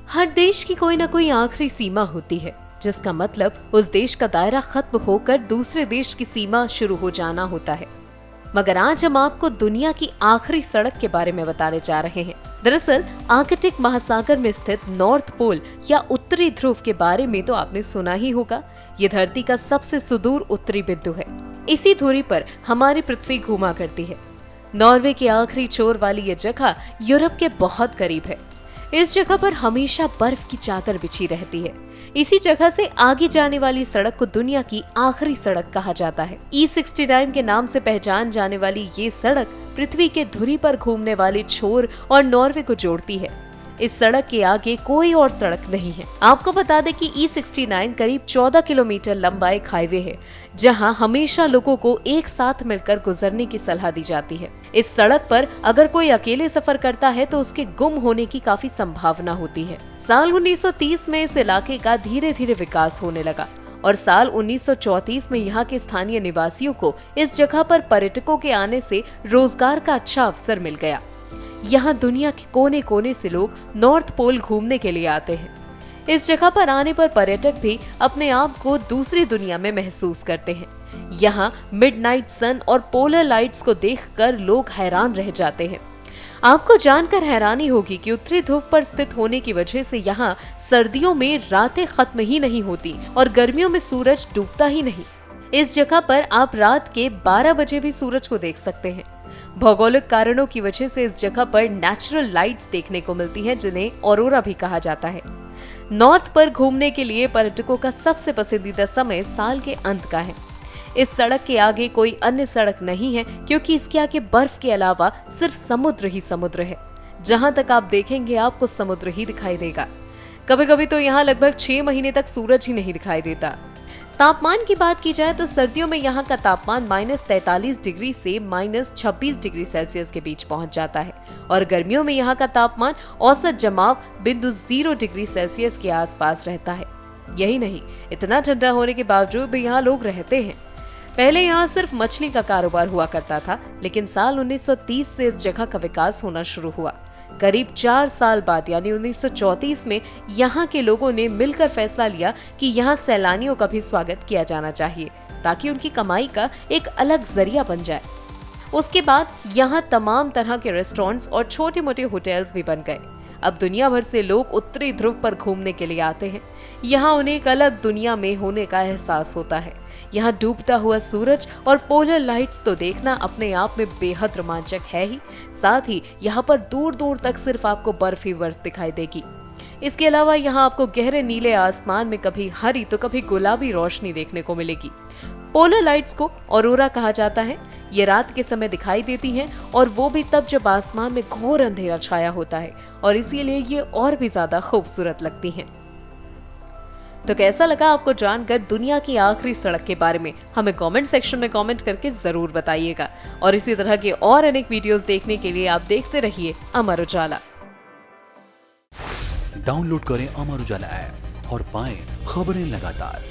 हर देश की कोई ना कोई आखिरी सीमा होती है, जिसका मतलब उस देश का दायरा खत्म होकर दूसरे देश की सीमा शुरू हो जाना होता है। मगर आज हम आपको दुनिया की आखिरी सड़क के बारे में बताने जा रहे हैं। दरअसल आर्कटिक महासागर में स्थित नॉर्थ पोल या उत्तरी ध्रुव के बारे में तो आपने सुना ही होगा। ये धरती का सबसे सुदूर उत्तरी बिंदु है। इसी दूरी पर हमारी पृथ्वी घूमा करती है। नॉर्वे के आखिरी छोर वाली ये जगह यूरोप के बहुत करीब है। इस जगह पर हमेशा बर्फ की चादर बिछी रहती है। इसी जगह से आगे जाने वाली सड़क को दुनिया की आखिरी सड़क कहा जाता है। E69 के नाम से पहचान जाने वाली ये सड़क पृथ्वी के धुरी पर घूमने वाले छोर और नॉर्वे को जोड़ती है। इस सड़क के आगे कोई और सड़क नहीं है। आपको बता दें कि E69 करीब 14 किलोमीटर लंबा एक हाईवे है, जहां हमेशा लोगों को एक साथ मिलकर गुजरने की सलाह दी जाती है। इस सड़क पर अगर कोई अकेले सफर करता है तो उसके गुम होने की काफी संभावना होती है। साल 1930 में इस इलाके का धीरे धीरे विकास होने लगा और साल 1934 में यहाँ के स्थानीय निवासियों को इस जगह पर पर्यटकों के आने से रोजगार का अच्छा अवसर मिल गया। यहाँ दुनिया के कोने कोने से लोग नॉर्थ पोल घूमने के लिए आते हैं। इस जगह पर आने पर पर्यटक भी अपने आप को दूसरी दुनिया में महसूस करते हैं। यहाँ मिडनाइट सन और पोलर लाइट्स को देखकर लोग हैरान रह जाते हैं। आपको जानकर हैरानी होगी कि उत्तरी ध्रुव पर स्थित होने की वजह से यहाँ सर्दियों में रातें खत्म ही नहीं होती और गर्मियों में सूरज डूबता ही नहीं। इस जगह पर आप रात के 12 बजे भी सूरज को देख सकते हैं। भौगोलिक कारणों की वजह से इस जगह पर नेचुरल लाइट्स देखने को मिलती हैं, जिन्हें ऑरोरा भी कहा जाता है। नॉर्थ पर घूमने के लिए पर्यटकों का सबसे पसंदीदा समय साल के अंत का है। इस सड़क के आगे कोई अन्य सड़क नहीं है, क्योंकि इसके आगे बर्फ के अलावा सिर्फ समुद्र ही समुद्र है। जहां तक आप देखेंगे आपको समुद्र ही दिखाई देगा। कभी कभी तो यहाँ लगभग 6 महीने तक सूरज ही नहीं दिखाई देता। तापमान की बात की जाए तो सर्दियों में यहाँ का तापमान -43 डिग्री से -26 डिग्री सेल्सियस के बीच पहुँच जाता है और गर्मियों में यहाँ का तापमान औसत जमाव बिंदु 0 डिग्री सेल्सियस के आसपास रहता है। यही नहीं, इतना ठंडा होने के बावजूद भी यहाँ लोग रहते हैं। पहले यहाँ सिर्फ मछली का कारोबार हुआ करता था, लेकिन साल 1930 से इस जगह का विकास होना शुरू हुआ। करीब 4 साल बाद यानी 1934 में यहाँ के लोगों ने मिलकर फैसला लिया कि यहाँ सैलानियों का भी स्वागत किया जाना चाहिए, ताकि उनकी कमाई का एक अलग जरिया बन जाए। उसके बाद यहाँ तमाम तरह के रेस्टोरेंट्स और छोटे मोटे होटल्स भी बन गए। अब दुनिया भर से लोग उत्तरी ध्रुव पर घूमने के लिए आते हैं। यहाँ उन्हें एक अलग दुनिया में होने का एहसास होता है। यहाँ डूबता हुआ सूरज और पोलर लाइट्स तो देखना अपने आप में बेहद रोमांचक है ही, साथ ही यहाँ पर दूर दूर तक सिर्फ आपको बर्फ ही बर्फ दिखाई देगी। इसके अलावा यहाँ आपको गहरे नीले आसमान में कभी हरी तो कभी गुलाबी रोशनी देखने को मिलेगी। पोलर लाइट्स को ऑरोरा कहा जाता है। ये रात के समय दिखाई देती हैं और वो भी तब जब आसमान में घोर अंधेरा छाया होता है, और इसीलिए ये और भी ज्यादा खूबसूरत लगती हैं। तो कैसा लगा आपको जानकर दुनिया की आखिरी सड़क के बारे में? हमें कमेंट सेक्शन में कमेंट करके जरूर बताइएगा। और इसी तरह के और अनेक वीडियोस देखने के लिए आप देखते रहिए अमर उजाला। डाउनलोड करें अमर उजाला ऐप और पाएं खबरें लगातार।